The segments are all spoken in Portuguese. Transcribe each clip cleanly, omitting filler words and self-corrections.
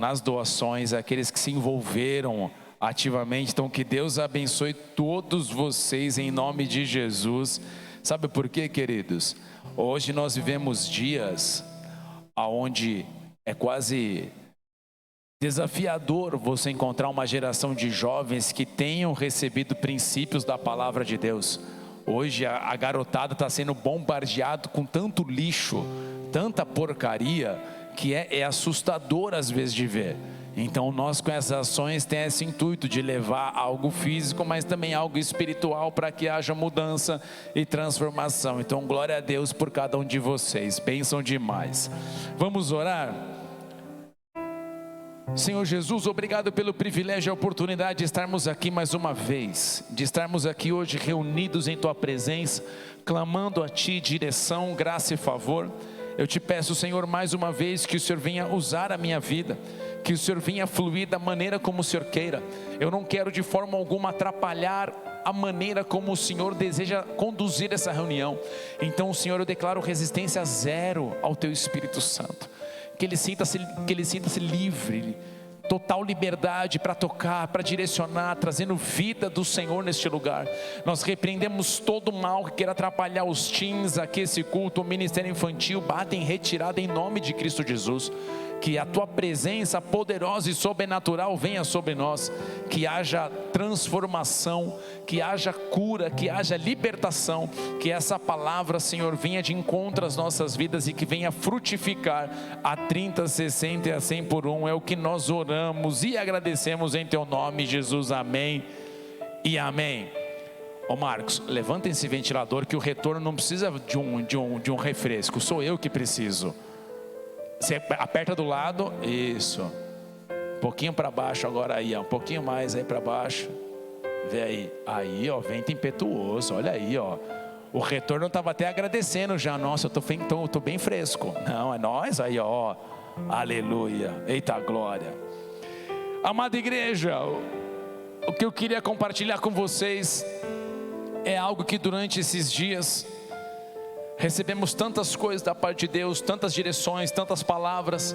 nas doações, aqueles que se envolveram ativamente. Então, que Deus abençoe todos vocês em nome de Jesus. Sabe por quê, queridos? Hoje nós vivemos dias onde é quase desafiador você encontrar uma geração de jovens que tenham recebido princípios da palavra de Deus. Hoje a garotada está sendo bombardeada com tanto lixo, tanta porcaria, que é assustador às vezes de ver. Então nós com essas ações tem esse intuito de levar algo físico, mas também algo espiritual, para que haja mudança e transformação. Então glória a Deus por cada um de vocês, bênção demais. Vamos orar? Senhor Jesus, obrigado pelo privilégio e a oportunidade de estarmos aqui mais uma vez, de estarmos aqui hoje reunidos em Tua presença, clamando a Ti direção, graça e favor. Eu te peço, Senhor, mais uma vez que o Senhor venha usar a minha vida, que o Senhor venha fluir da maneira como o Senhor queira. Eu não quero de forma alguma atrapalhar a maneira como o Senhor deseja conduzir essa reunião. Então, Senhor, eu declaro resistência zero ao Teu Espírito Santo. Que ele sinta-se livre, total liberdade para tocar, para direcionar, trazendo vida do Senhor neste lugar. Nós repreendemos todo mal que queira atrapalhar os teens, aqui esse culto, o ministério infantil, bata em retirada em nome de Cristo Jesus. Que a Tua presença poderosa e sobrenatural venha sobre nós, que haja transformação, que haja cura, que haja libertação, que essa palavra, Senhor, venha de encontro às nossas vidas e que venha frutificar a 30, 60 e a 100 por um. É o que nós oramos e agradecemos em Teu nome, Jesus, amém e amém. Ô Marcos, levanta esse ventilador, que o retorno não precisa de um refresco, sou eu que preciso. Você aperta do lado, isso, um pouquinho para baixo agora aí, ó, um pouquinho mais aí para baixo, vê aí ó, vento impetuoso, olha aí ó, o retorno estava até agradecendo já, nossa, eu tô bem fresco, não, é nós aí ó, aleluia, eita glória. Amada igreja, o que eu queria compartilhar com vocês é algo que durante esses dias recebemos tantas coisas da parte de Deus, tantas direções, tantas palavras.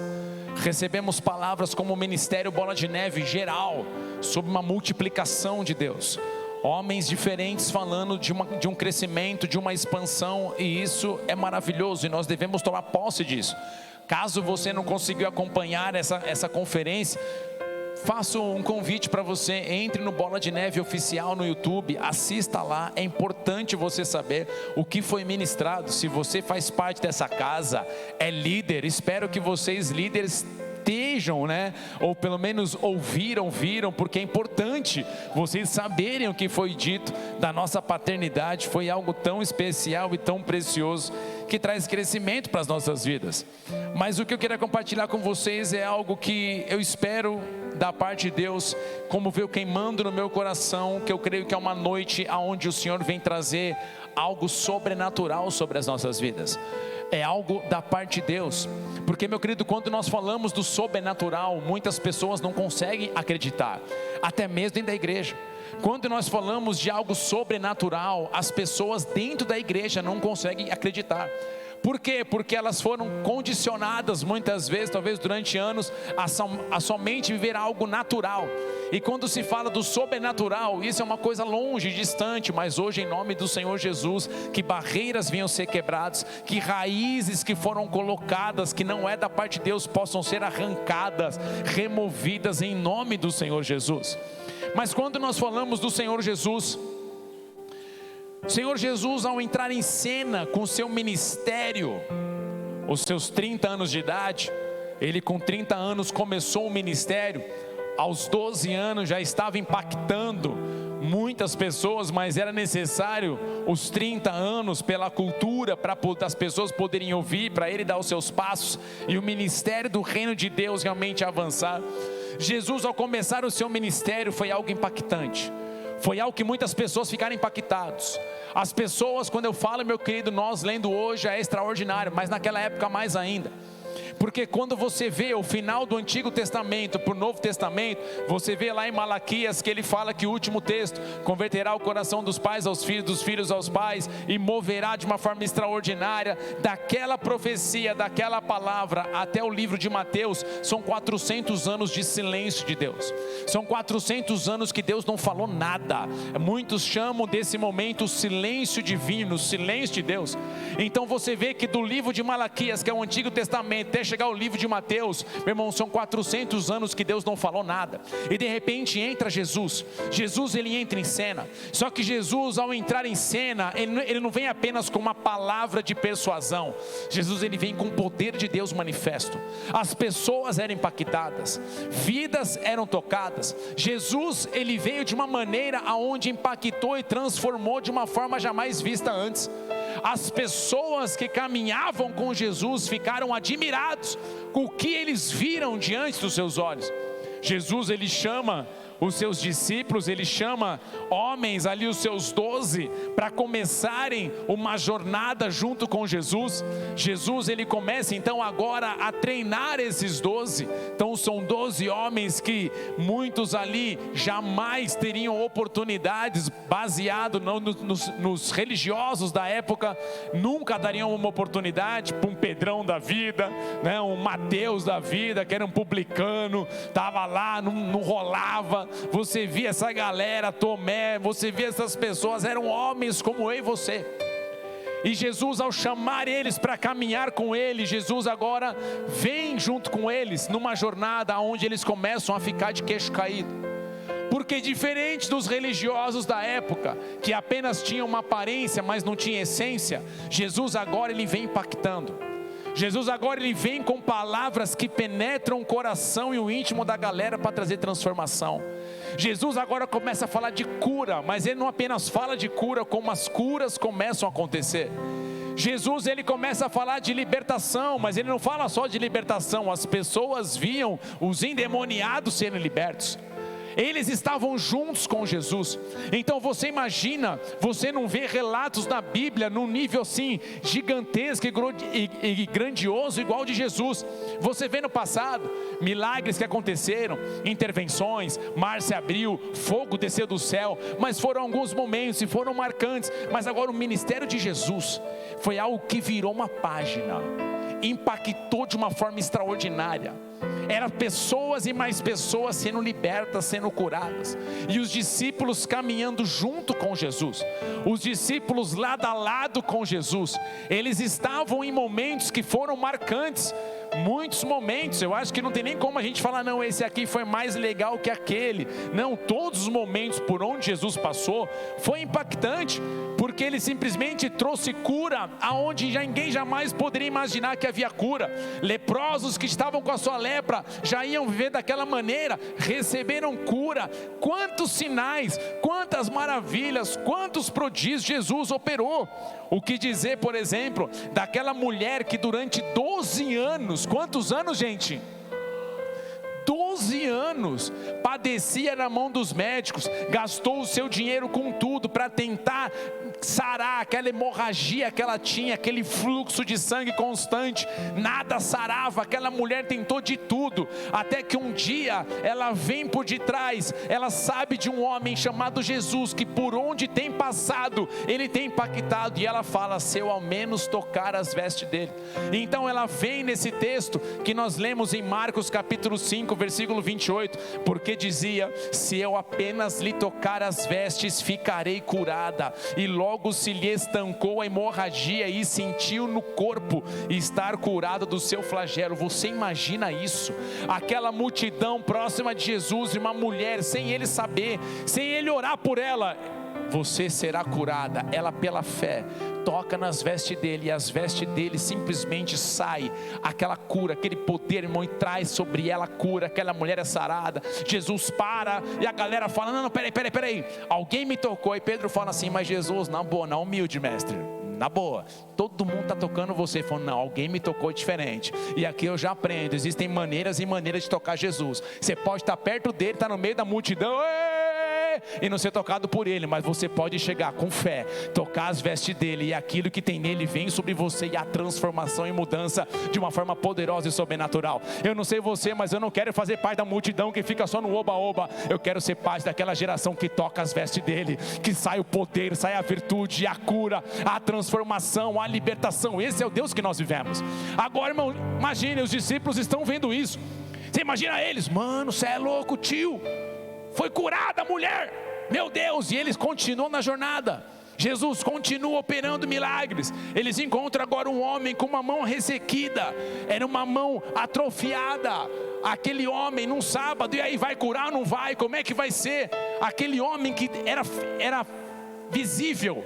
Recebemos palavras como o ministério Bola de Neve geral, sobre uma multiplicação de Deus. Homens diferentes falando de um crescimento, de uma expansão, e isso é maravilhoso e nós devemos tomar posse disso. Caso você não conseguiu acompanhar essa conferência, faço um convite para você, entre no Bola de Neve Oficial no YouTube, assista lá, é importante você saber o que foi ministrado. Se você faz parte dessa casa, é líder, espero que vocês líderes estejam, né? Ou pelo menos viram, porque é importante vocês saberem o que foi dito da nossa paternidade. Foi algo tão especial e tão precioso, que traz crescimento para as nossas vidas. Mas o que eu queria compartilhar com vocês é algo que eu espero da parte de Deus, como veio queimando no meu coração, que eu creio que é uma noite onde o Senhor vem trazer algo sobrenatural sobre as nossas vidas. É algo da parte de Deus, porque meu querido, quando nós falamos do sobrenatural, muitas pessoas não conseguem acreditar, até mesmo dentro da igreja. Quando nós falamos de algo sobrenatural, as pessoas dentro da igreja não conseguem acreditar. Por quê? Porque elas foram condicionadas muitas vezes, talvez durante anos, a somente viver algo natural. E quando se fala do sobrenatural, isso é uma coisa longe, distante. Mas hoje, em nome do Senhor Jesus, que barreiras venham ser quebradas, que raízes que foram colocadas, que não é da parte de Deus, possam ser arrancadas, removidas em nome do Senhor Jesus. Mas quando nós falamos do Senhor Jesus, o Senhor Jesus, ao entrar em cena com o seu ministério, os seus 30 anos de idade, ele com 30 anos começou o ministério, aos 12 anos já estava impactando muitas pessoas, mas era necessário os 30 anos pela cultura, para as pessoas poderem ouvir, para ele dar os seus passos, e o ministério do reino de Deus realmente avançar. Jesus, ao começar o seu ministério, foi algo impactante. Foi algo que muitas pessoas ficaram impactadas. As pessoas, quando eu falo, meu querido, nós lendo hoje é extraordinário, mas naquela época mais ainda. Porque quando você vê o final do Antigo Testamento para o Novo Testamento, você vê lá em Malaquias que ele fala que o último texto converterá o coração dos pais aos filhos, dos filhos aos pais, e moverá de uma forma extraordinária. Daquela profecia, daquela palavra até o livro de Mateus, são 400 anos de silêncio de Deus. São 400 anos que Deus não falou nada. Muitos chamam desse momento o silêncio divino, o silêncio de Deus. Então você vê que do livro de Malaquias, que é o Antigo Testamento, até chegar ao livro de Mateus, meu irmão, são 400 anos que Deus não falou nada. E de repente entra Jesus. Jesus, ele entra em cena. Só que Jesus, ao entrar em cena, ele não vem apenas com uma palavra de persuasão. Jesus, ele vem com o poder de Deus manifesto. As pessoas eram impactadas, vidas eram tocadas. Jesus, ele veio de uma maneira aonde impactou e transformou de uma forma jamais vista antes. As pessoas que caminhavam com Jesus ficaram admirados com o que eles viram diante dos seus olhos. Jesus, ele chama os seus discípulos, ele chama homens ali, os seus 12, para começarem uma jornada junto com Jesus. Jesus, ele começa então agora a treinar esses 12. Então são 12 homens que muitos ali jamais teriam oportunidades, baseado nos religiosos da época, nunca dariam uma oportunidade para um Pedrão da vida, né, um Mateus da vida, que era um publicano, estava lá, não rolava. Você via essa galera, Tomé, você via essas pessoas, eram homens como eu e você. E Jesus, ao chamar eles para caminhar com ele, Jesus agora vem junto com eles numa jornada onde eles começam a ficar de queixo caído. Porque diferente dos religiosos da época, que apenas tinham uma aparência, mas não tinha essência, Jesus agora ele vem impactando. Jesus agora ele vem com palavras que penetram o coração e o íntimo da galera para trazer transformação. Jesus agora começa a falar de cura, mas ele não apenas fala de cura, como as curas começam a acontecer. Jesus, ele começa a falar de libertação, mas ele não fala só de libertação. As pessoas viam os endemoniados sendo libertos. Eles estavam juntos com Jesus. Então você imagina, você não vê relatos na Bíblia num nível assim gigantesco e grandioso igual de Jesus. Você vê no passado milagres que aconteceram, intervenções, mar se abriu, fogo desceu do céu, mas foram alguns momentos e foram marcantes. Mas agora o ministério de Jesus foi algo que virou uma página, impactou de uma forma extraordinária. Eram pessoas e mais pessoas sendo libertas, sendo curadas. E os discípulos caminhando junto com Jesus. Os discípulos lado a lado com Jesus. Eles estavam em momentos que foram marcantes. Muitos momentos, eu acho que não tem nem como a gente falar, não, esse aqui foi mais legal que aquele. Não, todos os momentos por onde Jesus passou, foi impactante. Porque ele simplesmente trouxe cura, aonde ninguém jamais poderia imaginar que havia cura. Leprosos que estavam com a sua lepra, já iam viver daquela maneira, receberam cura. Quantos sinais, quantas maravilhas, quantos prodígios Jesus operou. O que dizer, por exemplo, daquela mulher que durante 12 anos, quantos anos, gente? 12 anos, padecia na mão dos médicos, gastou o seu dinheiro com tudo para tentar sarar aquela hemorragia que ela tinha, aquele fluxo de sangue constante, nada sarava. Aquela mulher tentou de tudo, até que um dia ela vem por detrás, ela sabe de um homem chamado Jesus, que por onde tem passado, ele tem impactado, e ela fala, se eu ao menos tocar as vestes dele. Então ela vem nesse texto, que nós lemos em Marcos capítulo 5, versículo 28, porque dizia, se eu apenas lhe tocar as vestes, ficarei curada. E logo se lhe estancou a hemorragia e sentiu no corpo estar curada do seu flagelo. Você imagina isso? Aquela multidão próxima de Jesus, e uma mulher, sem ele saber, sem ele orar por ela, você será curada. Ela, pela fé, toca nas vestes dele, e as vestes dele simplesmente sai aquela cura, aquele poder, irmão, e traz sobre ela a cura. Aquela mulher é sarada. Jesus para, e a galera fala, não, peraí, alguém me tocou. E Pedro fala assim, mas Jesus, na boa, na humilde, mestre, na boa, todo mundo está tocando você. Falando, não, alguém me tocou diferente. E aqui eu já aprendo, existem maneiras e maneiras de tocar Jesus. Você pode estar perto dele, estar no meio da multidão, ver e não ser tocado por ele, mas você pode chegar com fé, tocar as vestes dele, e aquilo que tem nele vem sobre você, e a transformação e mudança de uma forma poderosa e sobrenatural. Eu não sei você, mas eu não quero fazer parte da multidão que fica só no oba-oba. Eu quero ser parte daquela geração que toca as vestes dele, que sai o poder, sai a virtude, a cura, a transformação, a libertação. Esse é o Deus que nós vivemos. Agora, irmão, imagine, os discípulos estão vendo isso. Você imagina eles: mano, você é louco, tio, foi curada a mulher, meu Deus. E eles continuam na jornada. Jesus continua operando milagres. Eles encontram agora um homem com uma mão ressequida, era uma mão atrofiada. Aquele homem num sábado, e aí vai curar ou não vai? Como é que vai ser? Aquele homem que era visível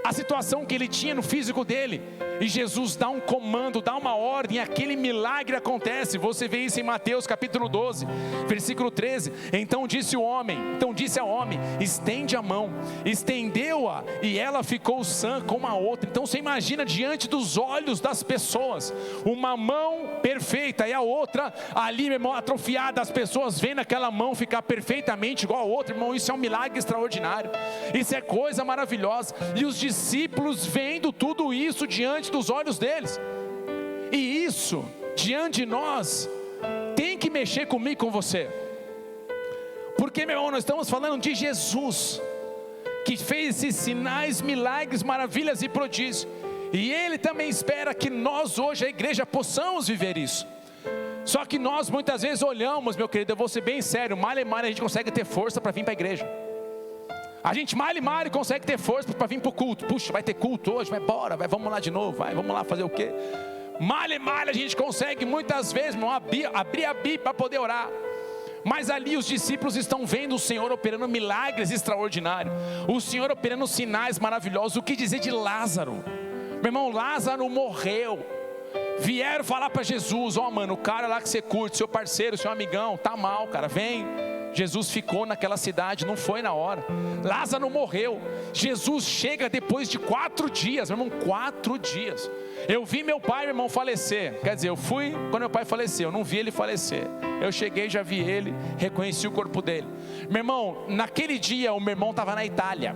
a situação que ele tinha no físico dele, e Jesus dá um comando, dá uma ordem, e aquele milagre acontece. Você vê isso em Mateus capítulo 12, versículo 13. Então disse ao homem: estende a mão. Estendeu-a, e ela ficou sã como a outra. Então você imagina, diante dos olhos das pessoas, uma mão perfeita, e a outra ali, meu irmão, atrofiada. As pessoas vendo aquela mão ficar perfeitamente igual a outra, irmão. Isso é um milagre extraordinário, isso é coisa maravilhosa. E os discípulos vendo tudo isso diante dos olhos deles, e isso diante de nós tem que mexer comigo, com você, porque, meu irmão, nós estamos falando de Jesus, que fez esses sinais, milagres, maravilhas e prodígios, e Ele também espera que nós hoje, a igreja, possamos viver isso. Só que nós muitas vezes olhamos, meu querido, eu vou ser bem sério, mal e mal a gente consegue ter força para vir para a igreja. A gente mal e mal consegue ter força para vir para o culto. Puxa, vai ter culto hoje, vai embora, vamos lá de novo, vamos lá fazer o quê? Mal e mal a gente consegue muitas vezes, irmão, abrir a Bíblia para poder orar. Mas ali os discípulos estão vendo o Senhor operando milagres extraordinários, o Senhor operando sinais maravilhosos. O que dizer de Lázaro? Meu irmão, Lázaro morreu. Vieram falar para Jesus: ó, mano, o cara lá que você curte, seu parceiro, seu amigão, tá mal, cara, vem. Jesus ficou naquela cidade, não foi na hora. Lázaro morreu. Jesus chega depois de 4 dias, meu irmão, 4 dias. Eu vi meu pai, meu irmão, falecer. Quer dizer, eu fui quando meu pai faleceu, eu não vi ele falecer. Eu cheguei, já vi ele, reconheci o corpo dele. Meu irmão, naquele dia o meu irmão estava na Itália,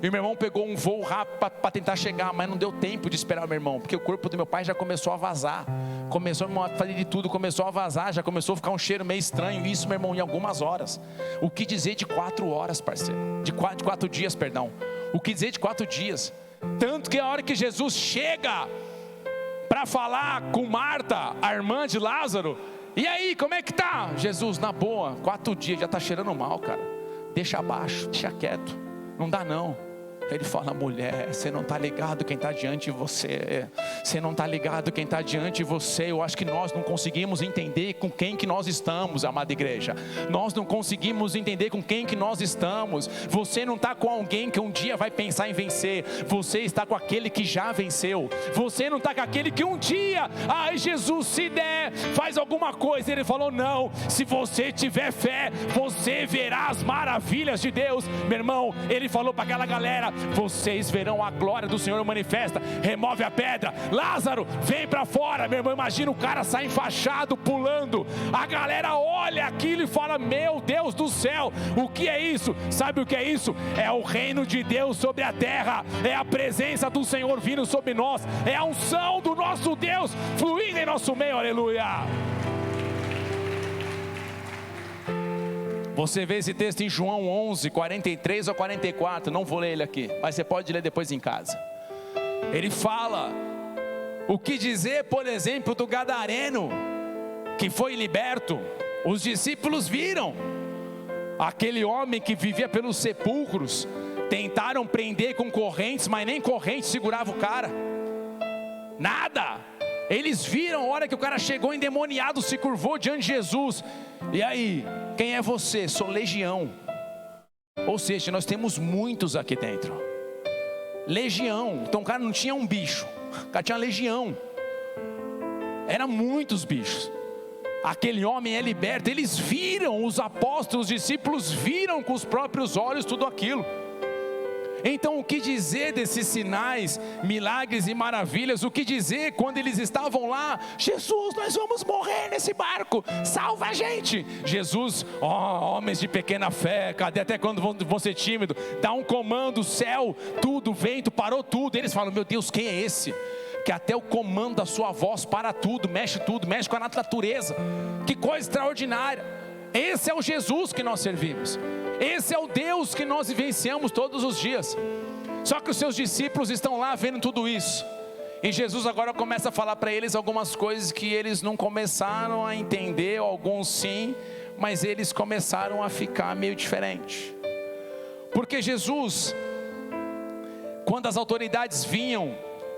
e o meu irmão pegou um voo rápido para tentar chegar, mas não deu tempo de esperar o meu irmão, porque o corpo do meu pai já começou a vazar. Começou a fazer de tudo, começou a vazar, já começou a ficar um cheiro meio estranho. Isso, meu irmão, em algumas horas. O que dizer de 4 horas, parceiro? De 4 dias, perdão. O que dizer de 4 dias? Tanto que a hora que Jesus chega para falar com Marta, a irmã de Lázaro: e aí, como é que tá? Jesus: na boa, 4 dias, já está cheirando mal, cara. Deixa abaixo, deixa quieto, não dá não. Ele fala: mulher, você não está ligado quem está diante de você. Você não está ligado quem está diante de você. Eu acho que nós não conseguimos entender com quem que nós estamos, amada igreja. Nós não conseguimos entender com quem que nós estamos. Você não está com alguém que um dia vai pensar em vencer. Você está com aquele que já venceu. Você não está com aquele que um dia, ai Jesus, se der, faz alguma coisa. Ele falou: não, se você tiver fé, você verá as maravilhas de Deus. Meu irmão, ele falou para aquela galera: vocês verão a glória do Senhor manifesta. Remove a pedra. Lázaro, vem para fora. Meu irmão, imagina o cara sair enfaixado, pulando. A galera olha aquilo e fala: meu Deus do céu, o que é isso? Sabe o que é isso? É o reino de Deus sobre a terra. É a presença do Senhor vindo sobre nós. É a unção do nosso Deus fluindo em nosso meio. Aleluia. Você vê esse texto em João 11, 43 ou 44, não vou ler ele aqui, mas você pode ler depois em casa. Ele fala, o que dizer, por exemplo, do gadareno, que foi liberto. Os discípulos viram, aquele homem que vivia pelos sepulcros, tentaram prender com correntes, mas nem corrente segurava o cara, nada. Eles viram a hora que o cara chegou endemoniado, se curvou diante de Jesus. E aí, quem é você? Sou legião. Ou seja, nós temos muitos aqui dentro. Legião. Então o cara não tinha um bicho, o cara tinha legião. Eram muitos bichos. Aquele homem é liberto. Eles viram, os apóstolos, os discípulos viram com os próprios olhos tudo aquilo. Então o que dizer desses sinais, milagres e maravilhas? O que dizer quando eles estavam lá? Jesus, nós vamos morrer nesse barco, salva a gente. Jesus, homens de pequena fé, cadê até quando vão ser tímidos? Dá um comando, o céu, tudo, o vento, parou tudo. Eles falam, meu Deus, quem é esse? Que até o comando da sua voz para tudo, mexe com a natureza. Que coisa extraordinária. Esse é o Jesus que nós servimos. Esse é o Deus que nós vivenciamos todos os dias. Só que os seus discípulos estão lá vendo tudo isso. E Jesus agora começa a falar para eles algumas coisas que eles não começaram a entender, alguns sim, mas eles começaram a ficar meio diferente. Porque Jesus, quando as autoridades vinham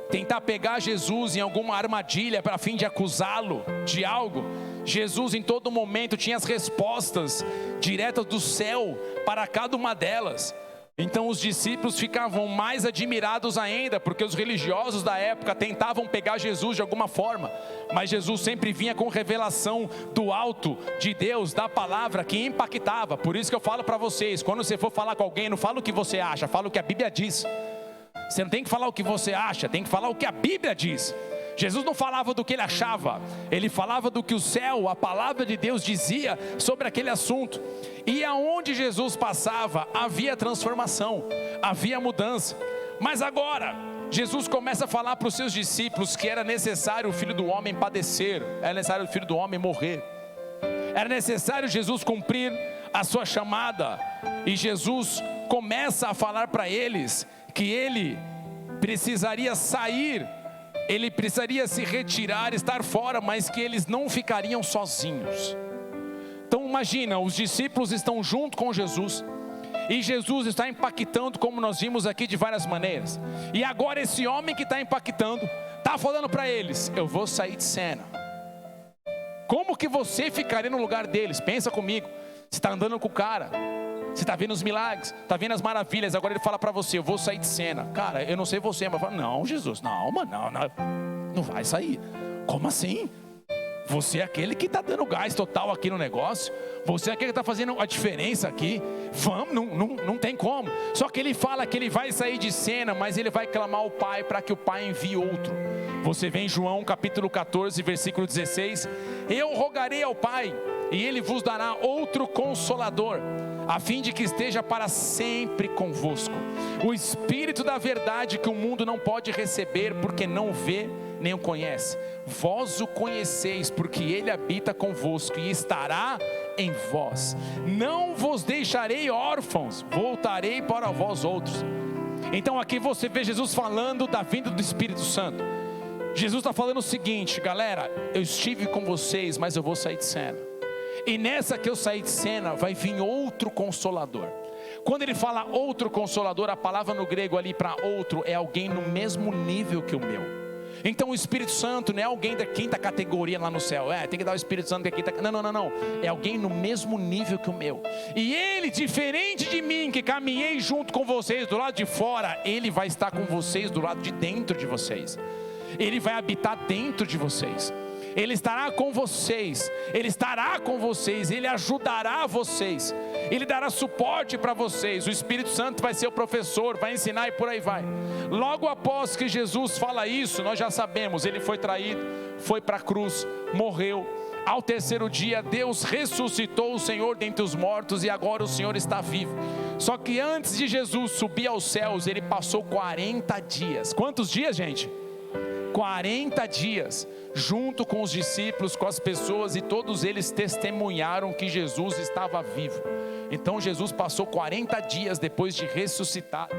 tentar pegar Jesus em alguma armadilha para fim de acusá-lo de algo, Jesus em todo momento tinha as respostas diretas do céu para cada uma delas. Então os discípulos ficavam mais admirados ainda, porque os religiosos da época tentavam pegar Jesus de alguma forma, mas Jesus sempre vinha com revelação do alto, de Deus, da palavra, que impactava. Por isso que eu falo para vocês, quando você for falar com alguém, não fala o que você acha, fala o que a Bíblia diz. Você não tem que falar o que você acha, tem que falar o que a Bíblia diz. Jesus não falava do que ele achava, ele falava do que o céu, a palavra de Deus dizia sobre aquele assunto. E aonde Jesus passava, havia transformação, havia mudança. Mas agora, Jesus começa a falar para os seus discípulos que era necessário o Filho do Homem padecer, era necessário o Filho do Homem morrer. Era necessário Jesus cumprir a sua chamada. E Jesus começa a falar para eles que ele precisaria sair, ele precisaria se retirar, estar fora, mas que eles não ficariam sozinhos. Então imagina, os discípulos estão junto com Jesus, e Jesus está impactando, como nós vimos aqui, de várias maneiras. E agora esse homem que está impactando, está falando para eles, eu vou sair de cena. Como que você ficaria no lugar deles? Pensa comigo, você está andando com o cara, você está vendo os milagres, está vendo as maravilhas, agora ele fala para você, eu vou sair de cena. Cara, eu não sei você, mas fala, não Jesus, não, mano, não vai sair. Como assim? Você é aquele que está dando gás total aqui no negócio, você é aquele que está fazendo a diferença aqui, vamos, não tem como. Só que ele fala que ele vai sair de cena, mas ele vai clamar ao Pai para que o Pai envie outro. Você vê em João capítulo 14, versículo 16, eu rogarei ao Pai, e Ele vos dará outro Consolador, a fim de que esteja para sempre convosco, o Espírito da verdade que o mundo não pode receber, porque não o vê nem o conhece. Vós o conheceis, porque Ele habita convosco e estará em vós. Não vos deixarei órfãos, voltarei para vós outros. Então aqui você vê Jesus falando da vinda do Espírito Santo. Jesus está falando o seguinte, galera, eu estive com vocês, mas eu vou sair de cena. E nessa que eu saí de cena, vai vir outro Consolador. Quando ele fala outro Consolador, a palavra no grego ali para outro é alguém no mesmo nível que o meu. Então o Espírito Santo não é alguém da quinta categoria lá no céu, tem que dar o Espírito Santo que é quinta. Não, é alguém no mesmo nível que o meu. E ele, diferente de mim, que caminhei junto com vocês do lado de fora, ele vai estar com vocês do lado de dentro de vocês. Ele vai habitar dentro de vocês. Ele estará com vocês, Ele estará com vocês, Ele ajudará vocês, Ele dará suporte para vocês. O Espírito Santo vai ser o professor, vai ensinar e por aí vai. Logo após que Jesus fala isso, nós já sabemos, Ele foi traído, foi para a cruz, morreu. Ao terceiro dia Deus ressuscitou o Senhor dentre os mortos, e agora o Senhor está vivo. Só que antes de Jesus subir aos céus, Ele passou 40 dias. Quantos dias, gente? 40 dias, junto com os discípulos, com as pessoas, e todos eles testemunharam que Jesus estava vivo. Então Jesus passou 40 dias depois de ressuscitar.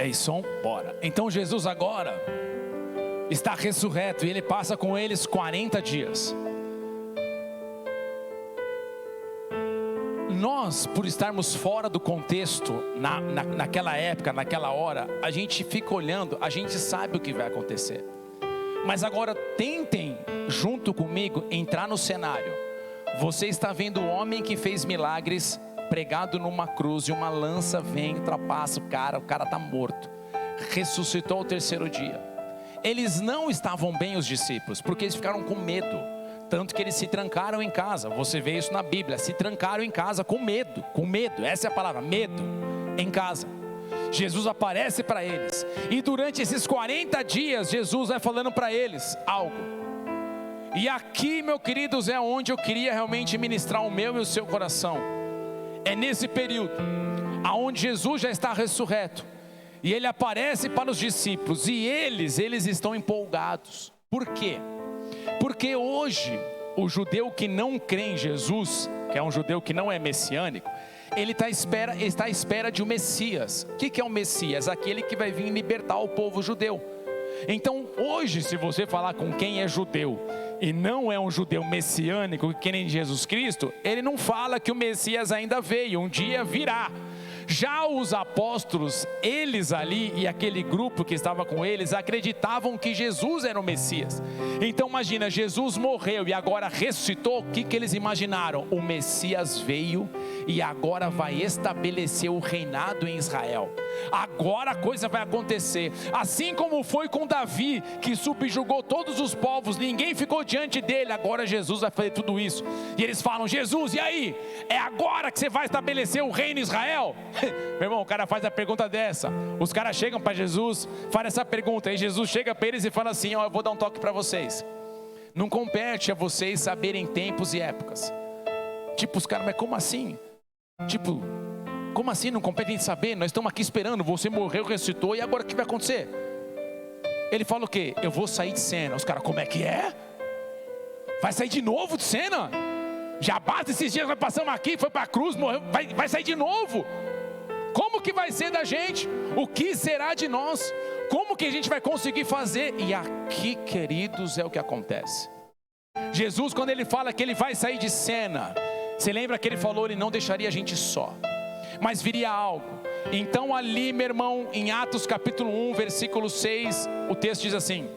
aí, som, bora. Então Jesus agora está ressurreto e ele passa com eles 40 dias. Nós, por estarmos fora do contexto, naquela época, naquela hora, a gente fica olhando, a gente sabe o que vai acontecer. Mas agora tentem, junto comigo, entrar no cenário. Você está vendo o homem que fez milagres, pregado numa cruz, e uma lança vem, ultrapassa o cara está morto. Ressuscitou ao terceiro dia. Eles não estavam bem, os discípulos, porque eles ficaram com medo. Tanto que eles se trancaram em casa. Você vê isso na Bíblia, se trancaram em casa com medo, essa é a palavra, medo, em casa. Jesus aparece para eles, e durante esses 40 dias, Jesus vai falando para eles algo. E aqui, meus queridos, é onde eu queria realmente ministrar o meu e o seu coração. É nesse período, aonde Jesus já está ressurreto, e Ele aparece para os discípulos, e eles estão empolgados. Por quê? Porque hoje, o judeu que não crê em Jesus, que é um judeu que não é messiânico, ele está à espera de um Messias. O que é o Messias? Aquele que vai vir libertar o povo judeu. Então hoje, se você falar com quem é judeu e não é um judeu messiânico, que nem Jesus Cristo, ele não fala que o Messias ainda veio, um dia virá. Já os apóstolos, eles ali e aquele grupo que estava com eles, acreditavam que Jesus era o Messias. Então imagina, Jesus morreu e agora ressuscitou. O que eles imaginaram? O Messias veio e agora vai estabelecer o reinado em Israel. Agora a coisa vai acontecer, assim como foi com Davi, que subjugou todos os povos, ninguém ficou diante dele. Agora Jesus vai fazer tudo isso. E eles falam: Jesus, e aí? É agora que você vai estabelecer o reino em Israel? Meu irmão, o cara faz a pergunta dessa, os caras chegam para Jesus, fazem essa pergunta, e Jesus chega para eles e fala assim: ó, eu vou dar um toque para vocês. Não compete a vocês saberem tempos e épocas. Tipo, os caras, mas como assim? Tipo, como assim não compete a gente saber? Nós estamos aqui esperando, você morreu, ressuscitou, e agora o que vai acontecer? Ele fala o quê? Eu vou sair de cena. Os caras, como é que é? Vai sair de novo de cena? Já basta esses dias, nós passamos aqui, foi para a cruz, morreu, vai sair de novo? Como que vai ser da gente? O que será de nós? Como que a gente vai conseguir fazer? E aqui, queridos, é o que acontece. Jesus, quando ele fala que ele vai sair de cena, você lembra que ele falou, ele não deixaria a gente só, mas viria algo. Então ali, meu irmão, em Atos capítulo 1, versículo 6, o texto diz assim: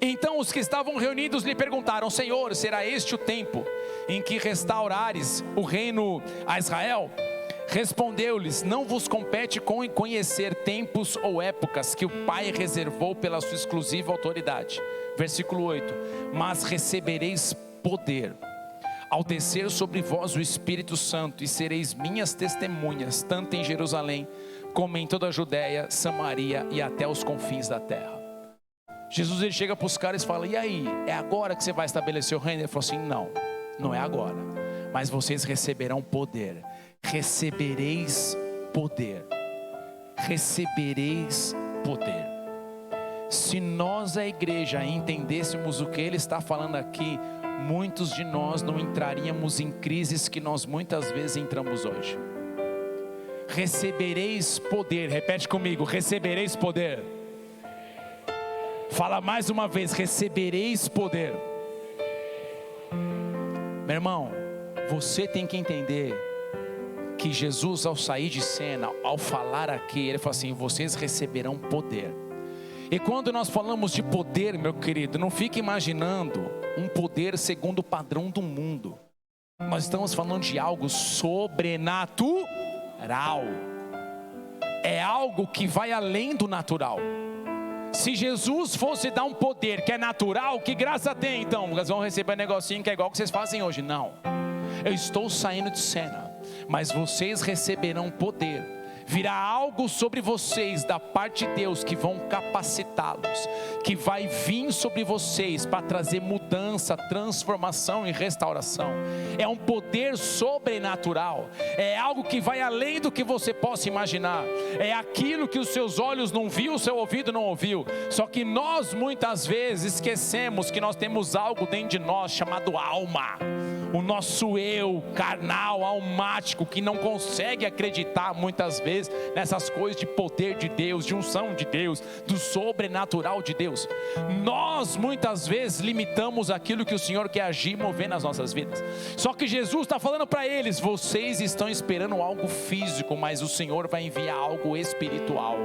então os que estavam reunidos lhe perguntaram: Senhor, será este o tempo em que restaurares o reino a Israel? Respondeu-lhes: não vos compete conhecer tempos ou épocas que o Pai reservou pela sua exclusiva autoridade. Versículo 8: mas recebereis poder ao descer sobre vós o Espírito Santo, e sereis minhas testemunhas, tanto em Jerusalém, como em toda a Judéia, Samaria e até os confins da terra. Jesus, ele chega para os caras e fala: e aí, é agora que você vai estabelecer o reino? Ele falou assim: não é agora, mas vocês receberão poder. Recebereis poder. Recebereis poder. Se nós, a igreja, entendêssemos o que ele está falando aqui, muitos de nós não entraríamos em crises que nós muitas vezes entramos hoje. Recebereis poder. Repete comigo: recebereis poder. Fala mais uma vez: recebereis poder. Meu irmão, você tem que entender que Jesus, ao sair de cena, ao falar aqui, ele fala assim: vocês receberão poder. E quando nós falamos de poder, meu querido, não fique imaginando um poder segundo o padrão do mundo. Nós estamos falando de algo sobrenatural. É algo que vai além do natural. Se Jesus fosse dar um poder que é natural, que graça tem então? Nós vamos receber um negocinho que é igual que vocês fazem hoje. Não, eu estou saindo de cena, mas vocês receberão poder. Virá algo sobre vocês da parte de Deus que vão capacitá-los, que vai vir sobre vocês para trazer mudança, transformação e restauração. É um poder sobrenatural, é algo que vai além do que você possa imaginar. É aquilo que os seus olhos não viu, o seu ouvido não ouviu. Só que nós muitas vezes esquecemos que nós temos algo dentro de nós chamado alma. O nosso eu carnal, almático, que não consegue acreditar muitas vezes nessas coisas de poder de Deus, de unção de Deus, do sobrenatural de Deus. Nós muitas vezes limitamos aquilo que o Senhor quer agir e mover nas nossas vidas. Só que Jesus está falando para eles: vocês estão esperando algo físico, mas o Senhor vai enviar algo espiritual.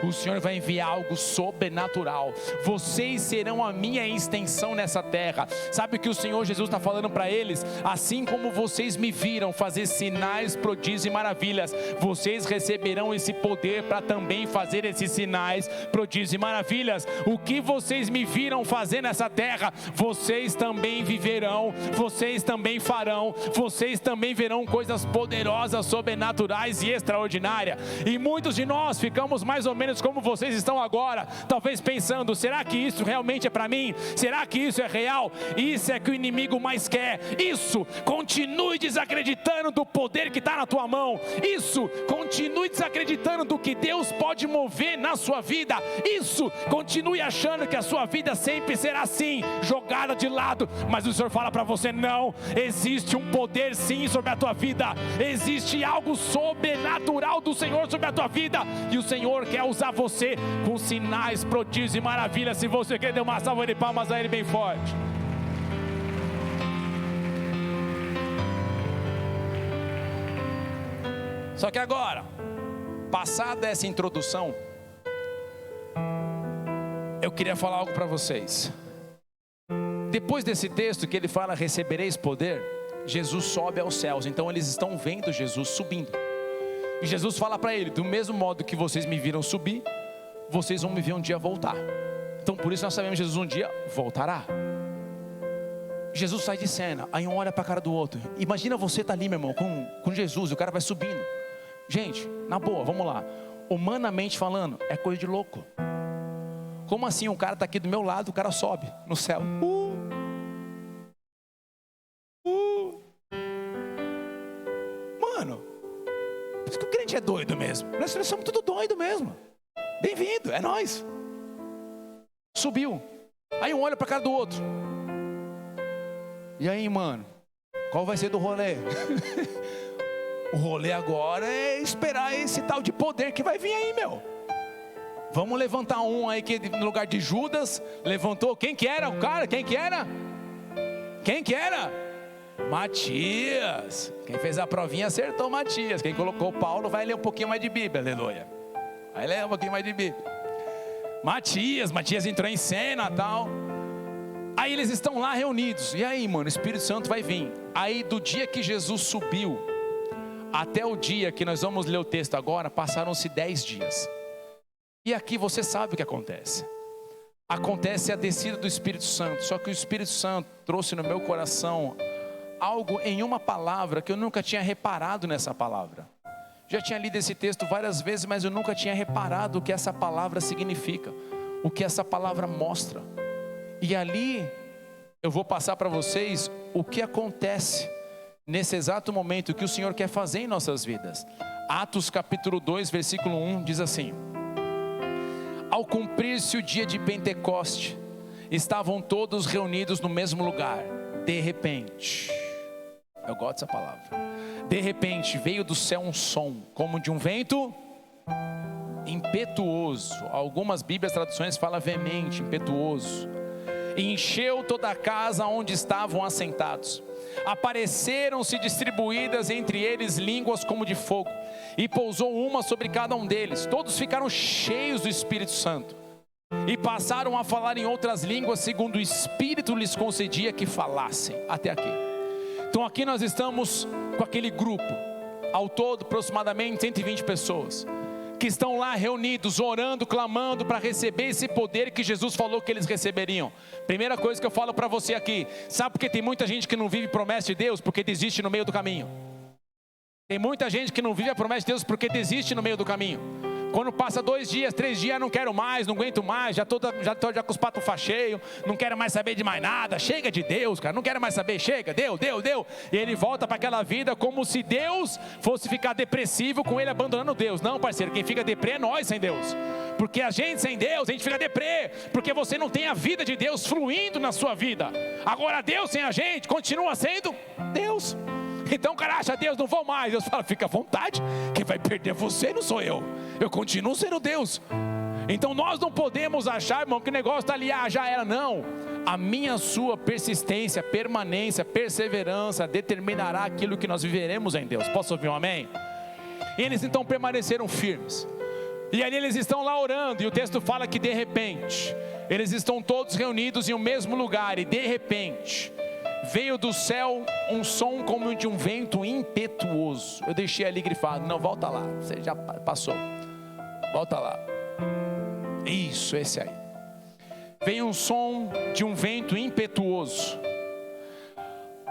O Senhor vai enviar algo sobrenatural. Vocês serão a minha extensão nessa terra. Sabe o que o Senhor Jesus está falando para eles? Assim como vocês me viram fazer sinais, prodígios e maravilhas, vocês receberão esse poder para também fazer esses sinais, prodígios e maravilhas. O que vocês me viram fazer nessa terra, vocês também viverão, vocês também farão, vocês também verão coisas poderosas, sobrenaturais e extraordinárias. E muitos de nós ficamos mais ou menos como vocês estão agora, talvez pensando: será que isso realmente é para mim? Será que isso é real? Isso é que o inimigo mais quer. Isso, continue desacreditando do poder que está na tua mão. Isso, continue desacreditando do que Deus pode mover na sua vida. Isso, continue achando que a sua vida sempre será assim, jogada de lado. Mas o Senhor fala para você: não, existe um poder sim sobre a tua vida. Existe algo sobrenatural do Senhor sobre a tua vida. E o Senhor quer usar você com sinais, prodígios e maravilhas. Se você quer, dê uma salva de palmas a Ele bem forte. Só que agora, passada essa introdução, eu queria falar algo para vocês. Depois desse texto que ele fala: recebereis poder, Jesus sobe aos céus. Então eles estão vendo Jesus subindo. E Jesus fala para ele: do mesmo modo que vocês me viram subir, vocês vão me ver um dia voltar. Então por isso nós sabemos que Jesus um dia voltará. Jesus sai de cena, aí um olha para a cara do outro. Imagina você tá ali, meu irmão, com Jesus, e o cara vai subindo. Gente, na boa, vamos lá. Humanamente falando, é coisa de louco. Como assim? Um cara está aqui do meu lado, o cara sobe no céu. Mano, por isso que o crente é doido mesmo. Nós somos tudo doido mesmo. Bem-vindo, é nós. Subiu. Aí um olha para a cara do outro. E aí, mano, qual vai ser do rolê? O rolê agora é esperar esse tal de poder que vai vir aí, meu. Vamos levantar um aí que no lugar de Judas levantou. Quem que era o cara? Quem que era? Quem que era? Matias. Quem fez a provinha acertou Matias. Quem colocou Paulo vai ler um pouquinho mais de Bíblia, aleluia. Vai ler um pouquinho mais de Bíblia. Matias entrou em cena e tal. Aí eles estão lá reunidos. E aí, mano, o Espírito Santo vai vir. Aí do dia que Jesus subiu até o dia que nós vamos ler o texto agora, passaram-se 10 dias. E aqui você sabe o que acontece. Acontece a descida do Espírito Santo. Só que o Espírito Santo trouxe no meu coração algo em uma palavra que eu nunca tinha reparado nessa palavra. Já tinha lido esse texto várias vezes, mas eu nunca tinha reparado o que essa palavra significa, o que essa palavra mostra. E ali eu vou passar para vocês o que acontece nesse exato momento, o que o Senhor quer fazer em nossas vidas. Atos capítulo 2, versículo 1 diz assim: ao cumprir-se o dia de Pentecoste, estavam todos reunidos no mesmo lugar. De repente, eu gosto dessa palavra. De repente veio do céu um som, como de um vento impetuoso. Algumas Bíblias, traduções falam veemente, impetuoso. E encheu toda a casa onde estavam assentados. Apareceram-se distribuídas entre eles línguas como de fogo, e pousou uma sobre cada um deles. Todos ficaram cheios do Espírito Santo e passaram a falar em outras línguas, segundo o Espírito lhes concedia que falassem. Até aqui. Então aqui nós estamos com aquele grupo, ao todo aproximadamente 120 pessoas, que estão lá reunidos, orando, clamando para receber esse poder que Jesus falou que eles receberiam. Primeira coisa que eu falo para você aqui: sabe por que tem muita gente que não vive promessa de Deus? Porque desiste no meio do caminho. Tem muita gente que não vive a promessa de Deus porque desiste no meio do caminho. Quando passa 2 dias, 3 dias, não quero mais, não aguento mais, já tô com os patos cheios, não quero mais saber de mais nada, chega de Deus, cara, não quero mais saber, chega, deu. E ele volta para aquela vida como se Deus fosse ficar depressivo com ele abandonando Deus. Não, parceiro, quem fica deprê é nós sem Deus. porque a gente sem Deus, a gente fica deprê, porque você não tem a vida de Deus fluindo na sua vida. Agora Deus sem a gente continua sendo Deus. Então o cara acha, Deus, não vou mais. Deus fala, fica à vontade, quem vai perder você não sou eu continuo sendo Deus. Então nós não podemos achar, irmão, que o negócio está ali, já era. Não, a minha, sua persistência, permanência, perseverança determinará aquilo que nós viveremos em Deus. Posso ouvir um amém? E eles então permaneceram firmes, e ali eles estão lá orando, e o texto fala que de repente, eles estão todos reunidos em um mesmo lugar, e de repente, veio do céu um som como de um vento impetuoso. Eu deixei ali grifado, não, volta lá, você já passou, volta lá. Isso, esse aí. Veio um som de um vento impetuoso.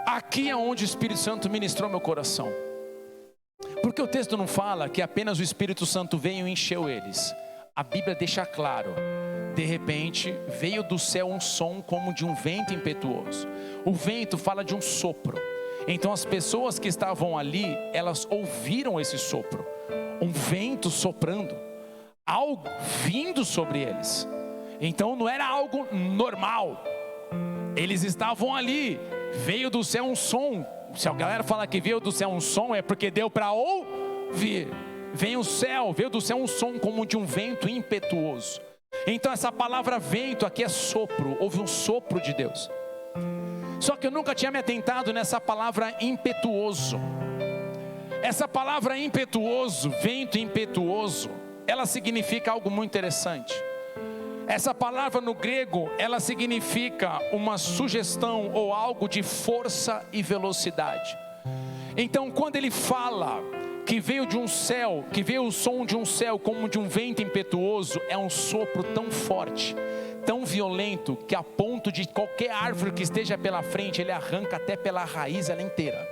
Aqui é onde o Espírito Santo ministrou meu coração. Porque o texto não fala que apenas o Espírito Santo veio e encheu eles. A Bíblia deixa claro, de repente veio do céu um som como de um vento impetuoso. O vento fala de um sopro. Então as pessoas que estavam ali, elas ouviram esse sopro, um vento soprando, algo vindo sobre eles. Então não era algo normal. Eles estavam ali, veio do céu um som. Se a galera fala que veio do céu um som, é porque deu para ouvir. Veio do céu um som como de um vento impetuoso. Então essa palavra vento aqui é sopro, houve um sopro de Deus. Só que eu nunca tinha me atentado nessa palavra impetuoso. Essa palavra impetuoso, vento impetuoso, ela significa algo muito interessante. Essa palavra no grego, ela significa uma sugestão ou algo de força e velocidade. Então quando ele fala que veio de um céu, que veio o som de um céu como de um vento impetuoso, é um sopro tão forte, tão violento, que a ponto de qualquer árvore que esteja pela frente, ele arranca até pela raiz ela inteira.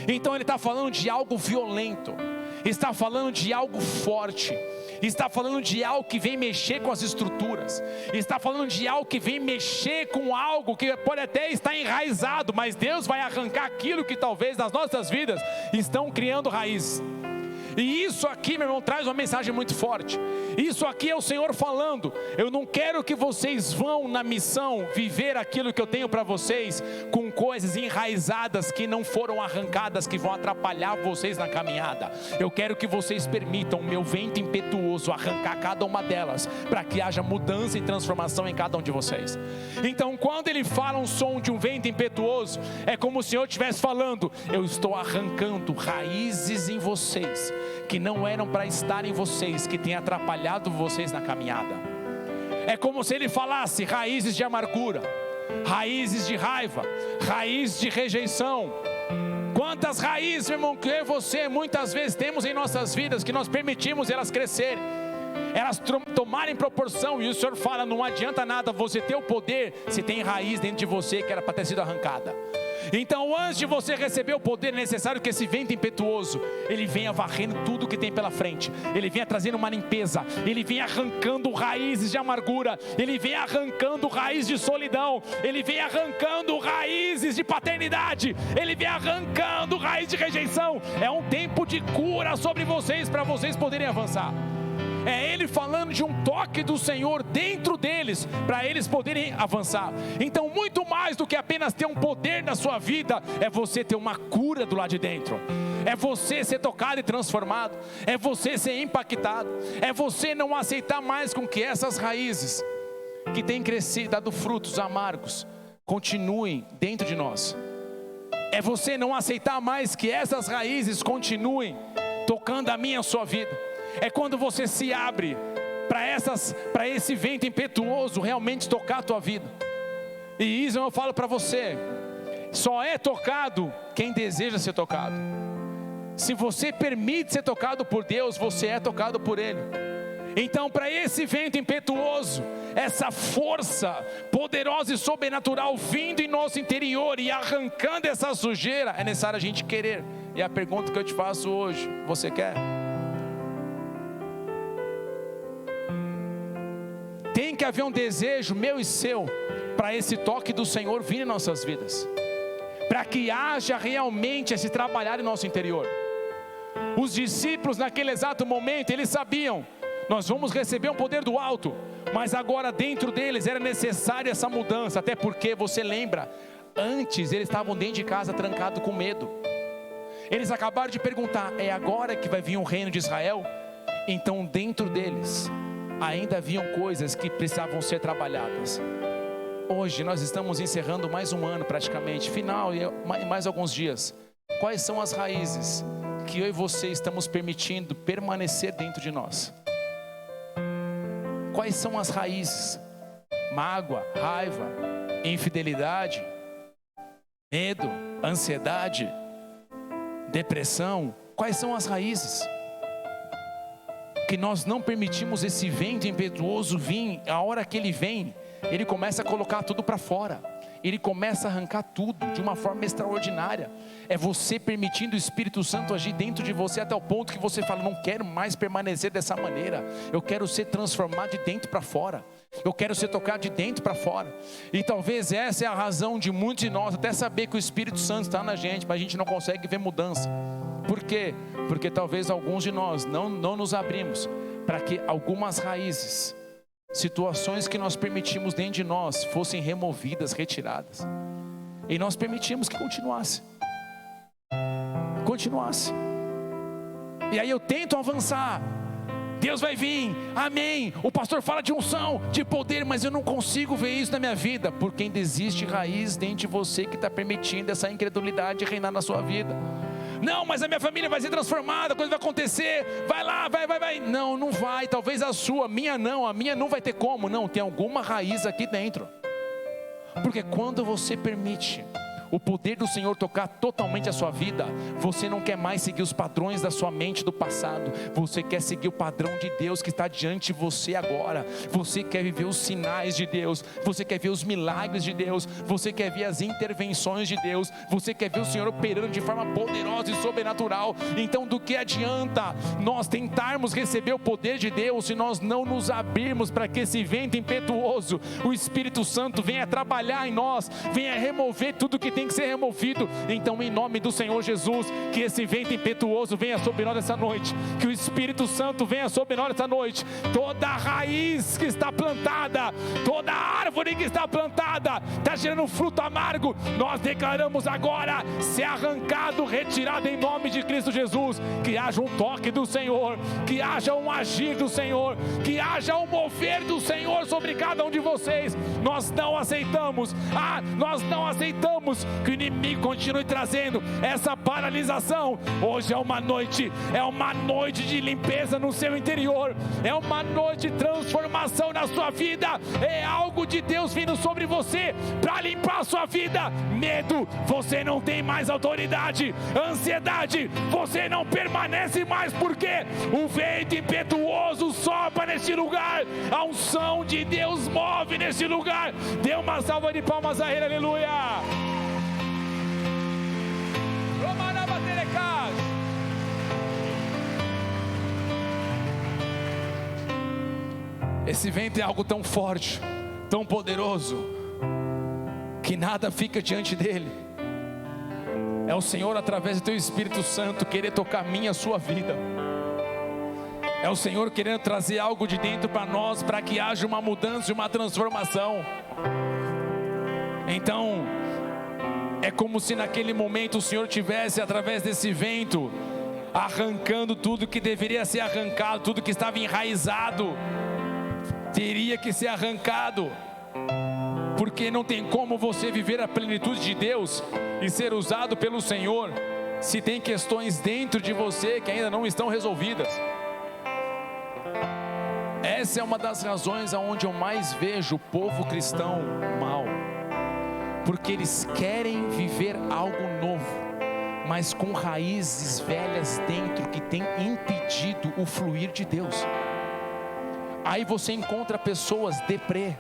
Então ele está falando de algo violento, está falando de algo forte, está falando de algo que vem mexer com as estruturas, está falando de algo que vem mexer com algo que pode até estar enraizado, mas Deus vai arrancar aquilo que talvez nas nossas vidas estão criando raiz. E isso aqui, meu irmão, traz uma mensagem muito forte. Isso aqui é o Senhor falando: eu não quero que vocês vão na missão viver aquilo que eu tenho para vocês com coisas enraizadas que não foram arrancadas, que vão atrapalhar vocês na caminhada. Eu quero que vocês permitam o meu vento impetuoso arrancar cada uma delas, para que haja mudança e transformação em cada um de vocês. Então quando ele fala um som de um vento impetuoso, é como se o Senhor estivesse falando: eu estou arrancando raízes em vocês que não eram para estar em vocês, que tem atrapalhado vocês na caminhada. É como se ele falasse raízes de amargura, raízes de raiva, raízes de rejeição. Quantas raízes, meu irmão, que eu e você muitas vezes temos em nossas vidas, que nós permitimos elas crescerem, elas tomarem proporção, e o Senhor fala: não adianta nada você ter o poder se tem raiz dentro de você que era para ter sido arrancada. Então antes de você receber o poder, é necessário que esse vento impetuoso, ele venha varrendo tudo que tem pela frente, ele venha trazendo uma limpeza, ele venha arrancando raízes de amargura, ele venha arrancando raízes de solidão, ele venha arrancando raízes de paternidade, ele venha arrancando raízes de rejeição. É um tempo de cura sobre vocês, para vocês poderem avançar. É Ele falando de um toque do Senhor dentro deles, para eles poderem avançar. Então muito mais do que apenas ter um poder na sua vida, é você ter uma cura do lado de dentro, é você ser tocado e transformado, é você ser impactado, é você não aceitar mais com que essas raízes que têm crescido, dado frutos amargos, continuem dentro de nós. É você não aceitar mais que essas raízes continuem tocando a minha e a sua vida. É quando você se abre para esse vento impetuoso realmente tocar a tua vida. E isso eu falo para você: só é tocado quem deseja ser tocado. Se você permite ser tocado por Deus, você é tocado por Ele. Então para esse vento impetuoso, essa força poderosa e sobrenatural vindo em nosso interior e arrancando essa sujeira, é necessário a gente querer. E a pergunta que eu te faço hoje: você quer? Tem que haver um desejo meu e seu para esse toque do Senhor vir em nossas vidas, para que haja realmente esse trabalhar em nosso interior. Os discípulos naquele exato momento, eles sabiam nós vamos receber um poder do alto, mas agora dentro deles era necessária essa mudança, até porque você lembra, antes eles estavam dentro de casa trancados com medo, eles acabaram de perguntar, é agora que vai vir o reino de Israel? Então dentro deles, ainda haviam coisas que precisavam ser trabalhadas. Hoje nós estamos encerrando mais um ano praticamente, final e mais alguns dias. Quais são as raízes que eu e você estamos permitindo permanecer dentro de nós? Quais são as raízes? Mágoa, raiva, infidelidade, medo, ansiedade, depressão. Quais são as raízes? Que nós não permitimos esse vento impetuoso vir. A hora que ele vem, ele começa a colocar tudo para fora, ele começa a arrancar tudo de uma forma extraordinária. É você permitindo o Espírito Santo agir dentro de você até o ponto que você fala, não quero mais permanecer dessa maneira, eu quero ser transformado de dentro para fora, eu quero ser tocado de dentro para fora. E talvez essa é a razão de muitos de nós até saber que o Espírito Santo está na gente, mas a gente não consegue ver mudança. Por quê? Porque talvez alguns de nós não nos abrimos para que algumas raízes, situações que nós permitimos dentro de nós fossem removidas, retiradas, e nós permitimos que continuasse. E aí eu tento avançar, Deus vai vir, amém, o pastor fala de unção, de poder, mas eu não consigo ver isso na minha vida, porque ainda existe raiz dentro de você que está permitindo essa incredulidade reinar na sua vida. Não, mas a minha família vai ser transformada, a coisa vai acontecer, vai lá, vai. Não, não vai, talvez a sua, a minha não vai ter como. Não, tem alguma raiz aqui dentro. Porque quando você permite o poder do Senhor tocar totalmente a sua vida, você não quer mais seguir os padrões da sua mente do passado, você quer seguir o padrão de Deus que está diante de você agora. Você quer viver os sinais de Deus, você quer ver os milagres de Deus, você quer ver as intervenções de Deus, você quer ver o Senhor operando de forma poderosa e sobrenatural. Então do que adianta nós tentarmos receber o poder de Deus se nós não nos abrirmos para que esse vento impetuoso, o Espírito Santo, venha trabalhar em nós, venha remover tudo que tem que ser removido. Então em nome do Senhor Jesus, que esse vento impetuoso venha sobre nós essa noite, que o Espírito Santo venha sobre nós essa noite. Toda raiz que está plantada, toda árvore que está plantada, está gerando fruto amargo, nós declaramos agora, ser arrancado, retirado em nome de Cristo Jesus. Que haja um toque do Senhor, que haja um agir do Senhor, que haja um mover do Senhor sobre cada um de vocês. Nós não aceitamos que o inimigo continue trazendo essa paralisação. Hoje é uma noite de limpeza no seu interior, é uma noite de transformação na sua vida, é algo de Deus vindo sobre você para limpar a sua vida. Medo, você não tem mais autoridade. Ansiedade, você não permanece mais, porque o vento impetuoso sopra neste lugar, a unção de Deus move neste lugar. Dê uma salva de palmas a Ele, aleluia. Esse vento é algo tão forte, tão poderoso, que nada fica diante dele. É o Senhor, através do teu Espírito Santo, querer tocar a minha, a sua vida. É o Senhor querendo trazer algo de dentro para nós, para que haja uma mudança e uma transformação. Então é como se naquele momento o Senhor tivesse, através desse vento, arrancando tudo que deveria ser arrancado, tudo que estava enraizado teria que ser arrancado, porque não tem como você viver a plenitude de Deus e ser usado pelo Senhor se tem questões dentro de você que ainda não estão resolvidas. Essa é uma das razões aonde eu mais vejo o povo cristão mal, porque eles querem viver algo novo, mas com raízes velhas dentro que tem impedido o fluir de Deus. Aí você encontra pessoas deprê,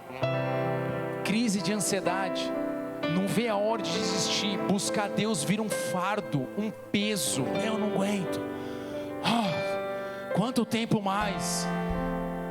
crise de ansiedade, não vê a hora de desistir. Buscar Deus vira um fardo, um peso. Eu não aguento, quanto tempo mais?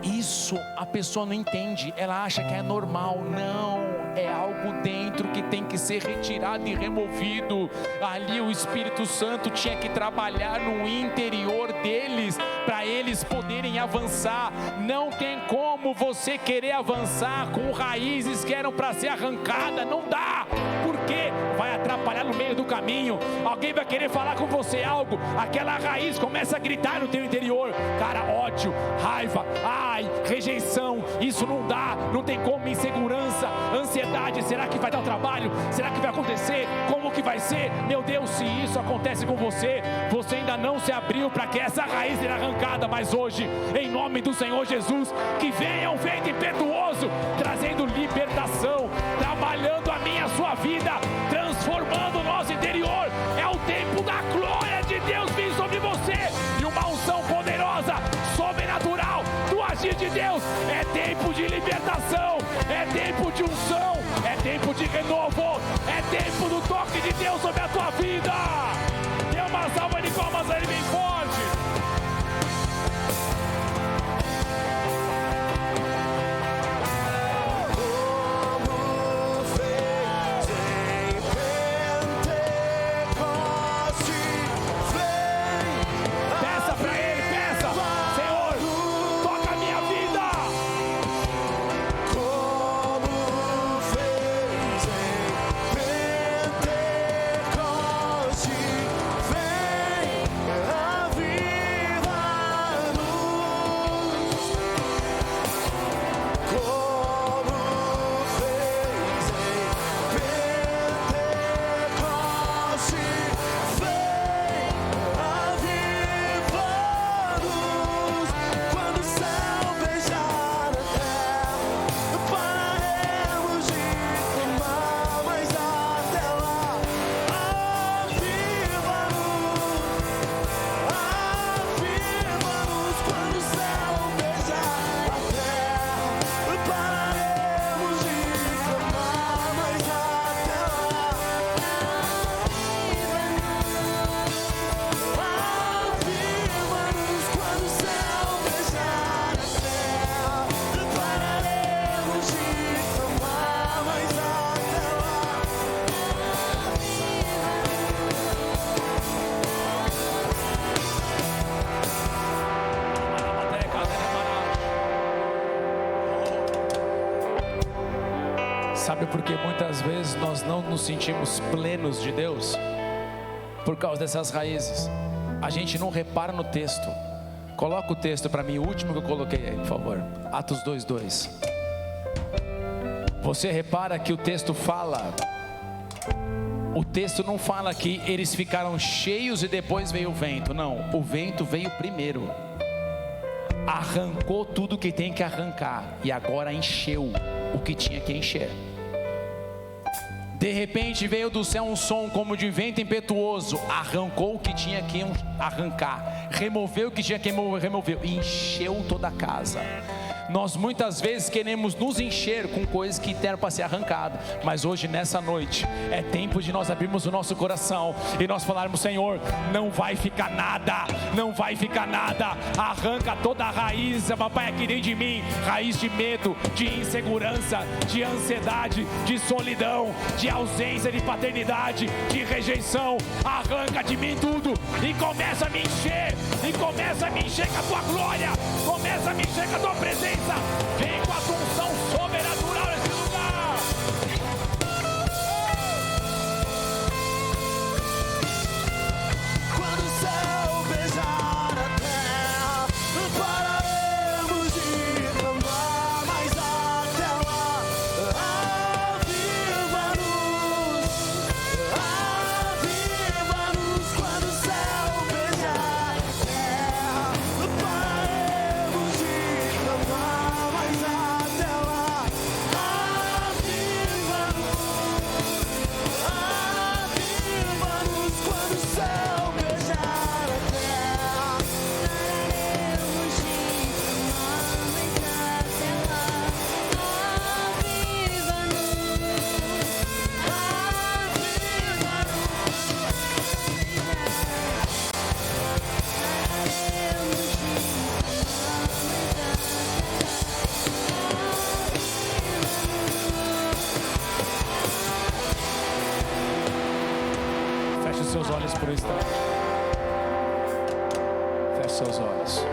Isso a pessoa não entende, ela acha que é normal. Não, é algo dentro que tem que ser retirado e removido. Ali o Espírito Santo tinha que trabalhar no interior deles, para eles poderem avançar. Não tem como você querer avançar com raízes que eram para ser arrancadas, não dá, porque vai atrapalhar no meio do caminho. Alguém vai querer falar com você algo, aquela raiz começa a gritar no teu interior, cara, ódio, raiva, ai, rejeição, isso não dá, não tem como, insegurança, ansiedade, será que vai dar o trabalho? Será que vai acontecer? Como que vai ser? Meu Deus, se isso acontece com você, você ainda não se abriu para que essa raiz seja arrancada, mas hoje, em nome do Senhor Jesus, que venha um vento impetuoso, trazendo libertação, trabalhando a minha, a sua vida, transformando o nosso interior. É o tempo da glória de Deus vir sobre você, e uma unção poderosa, sobrenatural, do agir de Deus. É tempo de libertação, é tempo de unção, é tempo de renovo, é tempo do toque de Deus sobre a tua vida. Dê uma salva de palmas aí bem forte. Sabe por que muitas vezes nós não nos sentimos plenos de Deus? Por causa dessas raízes. A gente não repara no texto. Coloca o texto para mim, o último que eu coloquei aí, por favor. Atos 2:2. Você repara que o texto fala, o texto não fala que eles ficaram cheios e depois veio o vento. Não, o vento veio primeiro, arrancou tudo que tem que arrancar, e agora encheu o que tinha que encher. De repente veio do céu um som como de vento impetuoso, arrancou o que tinha que arrancar, removeu o que tinha que remover, e encheu toda a casa. Nós muitas vezes queremos nos encher com coisas que eram para ser arrancadas, mas hoje, nessa noite, é tempo de nós abrirmos o nosso coração e nós falarmos: Senhor, não vai ficar nada, não vai ficar nada, arranca toda a raiz, papai, aqui dentro de mim, raiz de medo, de insegurança, de ansiedade, de solidão, de ausência de paternidade, de rejeição. Arranca de mim tudo e começa a me encher, e começa a me encher com a tua glória, começa a me encher com a tua presença. Vem com a tua unção sobrenatural nesse lugar. Quando o céu beijar a terra, pararemos de clamar, mas até lá, aviva-nos, aviva-nos. Quando o céu beijar a terra, pararemos de clamar, mas até lá, seus olhos.